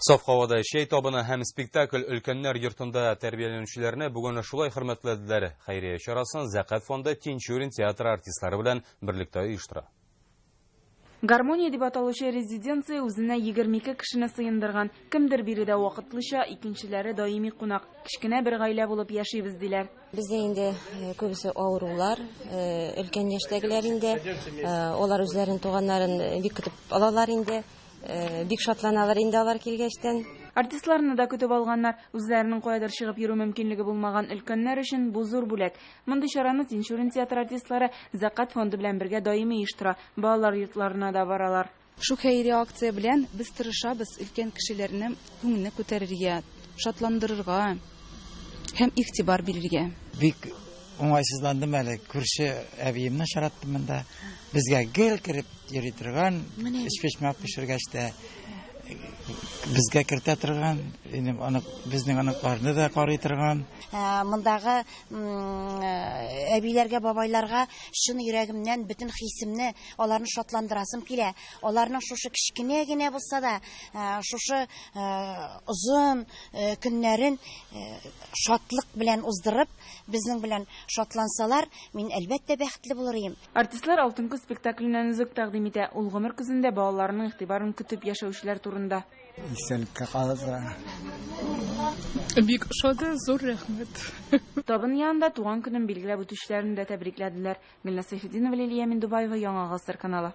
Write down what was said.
Саф һавада шәй табыны һәм спектакль өлкәннәр йортында тәрбияләнүчеләрне бүген шулай хөрмәтләделәр. Хәйрия чарасын Зәкәт фонды Тинчурин театры артистлары белән берлектә оештыра. Гармония дип аталучы резиденция үзенә 22 кешене сыендырган. Кемдер биредә вакытлыча, икенчеләре даими кунак. Кичкенә бер гаилә булып яшибез диләр. Бездә инде күбесе авырулар, өлкән яшьтәгеләр инде, алар үзләрен туганнарын бик көтеп алалар инде, бик шатланалар инде алар килгәчтән. Артистларны да көтеп алганнар. Үзләренең кайдыр чыгып йөрү мөмкинлеге булмаган өлкәннәр өчен бу зур бүләк. Мондый чараны Тинчурин театры артистлары Зәкәт фонды белән бергә даими оештыра. Балалар йортларына да баралар. Шу хәйри акция белән без тырышабыз өлкән кешеләрне күңелне күтәрергә, шатландырырга һәм игътибар бирергә. Бик уңайсызландым әле. Күрше әбиемне шараттым монда. Безгә гел кирип йөри торган, эш-пешмәк пешергәч тә безгә кертә торган, безнең аныкларны да карый торган. Мондагы әбиләргә, бабайларга шуны йөрәгемнән бөтен хисемне, аларны шатландырасым килә. Аларның шушы кичкенә генә булса да, шушы озын көннәрен шатлык белән уздырып, безнең белән шатлансалар, мин әлбәттә бәхетле булыр идем. Артистлар Алтын күз спектакленнән үзек тәкъдим итә. Ул гомер көзендә балаларның игътибарын көтеп яшәүчеләр турында. Исәнлеккә калса. Бик шады, зур рәхмәт. Табын янында туган көнен билгеләп үтүчеләрне дә тәбрикләделәр. Гөлнар Сайфетдинова, Лилия Миндубаева, Яңа Гасыр каналы.